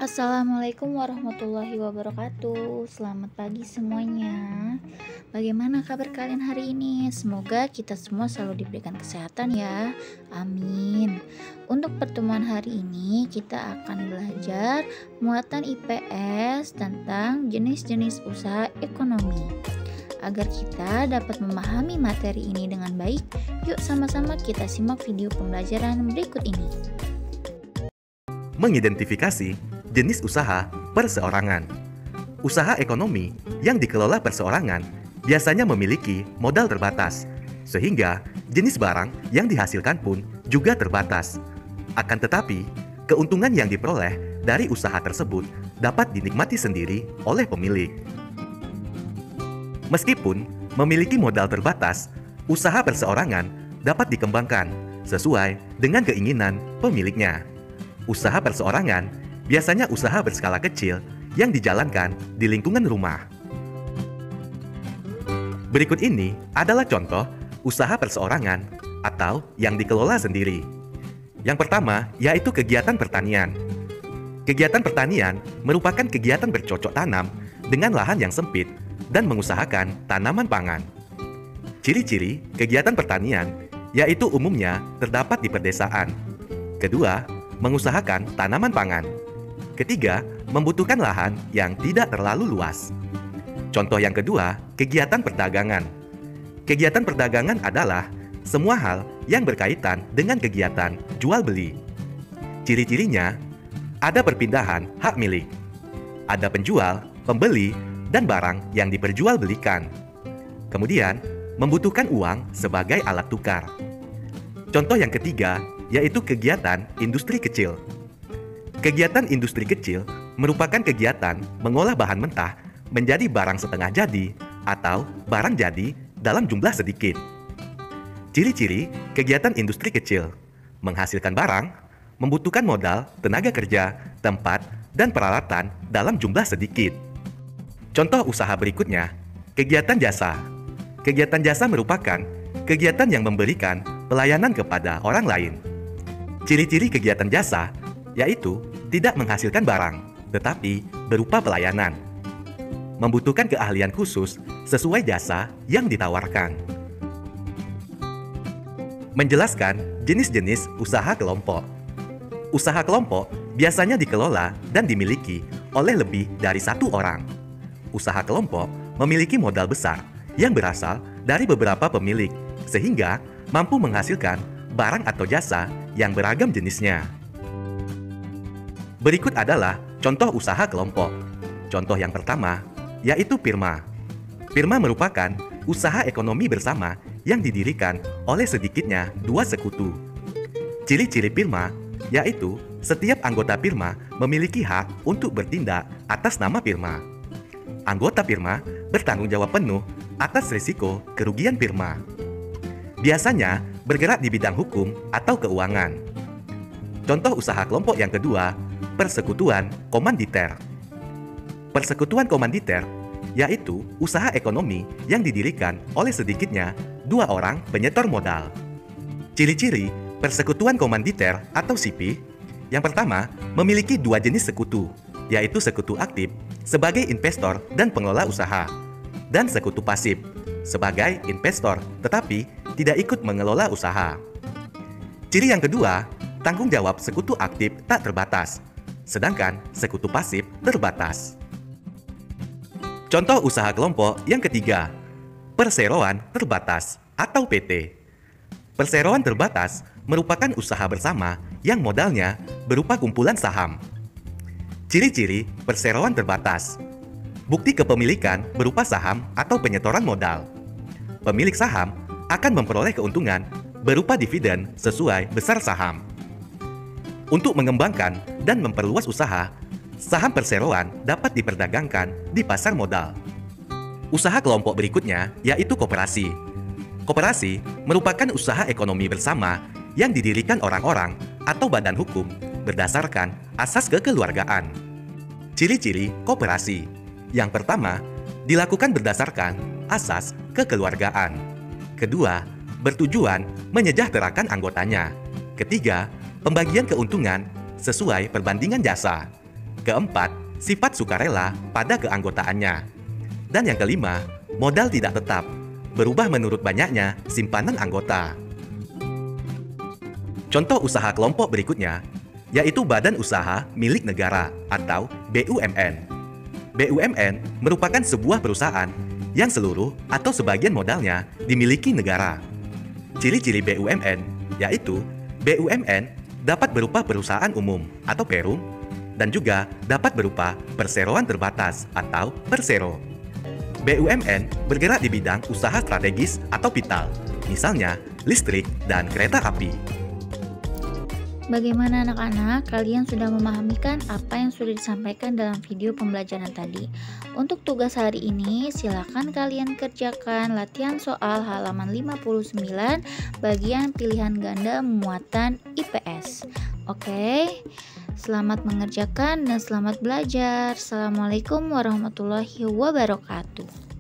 Assalamualaikum warahmatullahi wabarakatuh. Selamat pagi semuanya. Bagaimana kabar kalian hari ini? Semoga kita semua selalu diberikan kesehatan ya. Amin. Untuk pertemuan hari ini kita akan belajar muatan IPS tentang jenis-jenis usaha ekonomi. Agar kita dapat memahami materi ini dengan baik, yuk sama-sama kita simak video pembelajaran berikut ini. Mengidentifikasi jenis usaha perseorangan. Usaha ekonomi yang dikelola perseorangan biasanya memiliki modal terbatas, sehingga jenis barang yang dihasilkan pun juga terbatas. Akan tetapi, keuntungan yang diperoleh dari usaha tersebut dapat dinikmati sendiri oleh pemilik. Meskipun memiliki modal terbatas, usaha perseorangan dapat dikembangkan sesuai dengan keinginan pemiliknya. Usaha perseorangan biasanya usaha berskala kecil yang dijalankan di lingkungan rumah. Berikut ini adalah contoh usaha perseorangan atau yang dikelola sendiri. Yang pertama yaitu kegiatan pertanian. Kegiatan pertanian merupakan kegiatan bercocok tanam dengan lahan yang sempit dan mengusahakan tanaman pangan. Ciri-ciri kegiatan pertanian yaitu umumnya terdapat di pedesaan. Kedua, mengusahakan tanaman pangan. Ketiga, membutuhkan lahan yang tidak terlalu luas. Contoh yang kedua, kegiatan perdagangan. Kegiatan perdagangan adalah semua hal yang berkaitan dengan kegiatan jual beli. Ciri-cirinya, ada perpindahan hak milik. Ada penjual, pembeli, dan barang yang diperjualbelikan. Kemudian, membutuhkan uang sebagai alat tukar. Contoh yang ketiga, yaitu kegiatan industri kecil. Kegiatan industri kecil merupakan kegiatan mengolah bahan mentah menjadi barang setengah jadi atau barang jadi dalam jumlah sedikit. Ciri-ciri kegiatan industri kecil: menghasilkan barang, membutuhkan modal, tenaga kerja, tempat, dan peralatan dalam jumlah sedikit. Contoh usaha berikutnya, kegiatan jasa. Kegiatan jasa merupakan kegiatan yang memberikan pelayanan kepada orang lain. Ciri-ciri kegiatan jasa yaitu tidak menghasilkan barang, tetapi berupa pelayanan. Membutuhkan keahlian khusus sesuai jasa yang ditawarkan. Menjelaskan jenis-jenis usaha kelompok. Usaha kelompok biasanya dikelola dan dimiliki oleh lebih dari satu orang. Usaha kelompok memiliki modal besar yang berasal dari beberapa pemilik, sehingga mampu menghasilkan barang atau jasa yang beragam jenisnya. Berikut adalah contoh usaha kelompok. Contoh yang pertama, yaitu firma. Firma merupakan usaha ekonomi bersama yang didirikan oleh sedikitnya dua sekutu. Ciri-ciri firma yaitu setiap anggota firma memiliki hak untuk bertindak atas nama firma. Anggota firma bertanggung jawab penuh atas risiko kerugian firma. Biasanya bergerak di bidang hukum atau keuangan. Contoh usaha kelompok yang kedua, persekutuan komanditer. Persekutuan komanditer yaitu usaha ekonomi yang didirikan oleh sedikitnya dua orang penyetor modal. Ciri-ciri persekutuan komanditer atau SIPI: yang pertama, memiliki dua jenis sekutu, yaitu sekutu aktif sebagai investor dan pengelola usaha, dan sekutu pasif sebagai investor tetapi tidak ikut mengelola usaha. Ciri yang kedua, tanggung jawab sekutu aktif tak terbatas, sedangkan sekutu pasif terbatas. Contoh usaha kelompok yang ketiga, perseroan terbatas atau PT. Perseroan terbatas merupakan usaha bersama yang modalnya berupa kumpulan saham. Ciri-ciri perseroan terbatas: bukti kepemilikan berupa saham atau penyetoran modal. Pemilik saham akan memperoleh keuntungan berupa dividen sesuai besar saham. Untuk mengembangkan dan memperluas usaha, saham perseroan dapat diperdagangkan di pasar modal. Usaha kelompok berikutnya yaitu koperasi. Koperasi merupakan usaha ekonomi bersama yang didirikan orang-orang atau badan hukum berdasarkan asas kekeluargaan. Ciri-ciri koperasi: yang pertama, dilakukan berdasarkan asas kekeluargaan. Kedua, bertujuan menyejahterakan anggotanya. Ketiga, pembagian keuntungan sesuai perbandingan jasa. Keempat, sifat sukarela pada keanggotaannya. Dan yang kelima, modal tidak tetap, berubah menurut banyaknya simpanan anggota. Contoh usaha kelompok berikutnya, yaitu Badan Usaha Milik Negara atau BUMN. BUMN merupakan sebuah perusahaan yang seluruh atau sebagian modalnya dimiliki negara. Ciri-ciri BUMN yaitu BUMN dapat berupa perusahaan umum atau perum, dan juga dapat berupa perseroan terbatas atau persero. BUMN bergerak di bidang usaha strategis atau vital, misalnya listrik dan kereta api. Bagaimana anak-anak? Kalian sudah memahami kan apa yang sudah disampaikan dalam video pembelajaran tadi? Untuk tugas hari ini, silakan kalian kerjakan latihan soal halaman 59 bagian pilihan ganda muatan IPS. Oke, selamat mengerjakan dan selamat belajar. Assalamualaikum warahmatullahi wabarakatuh.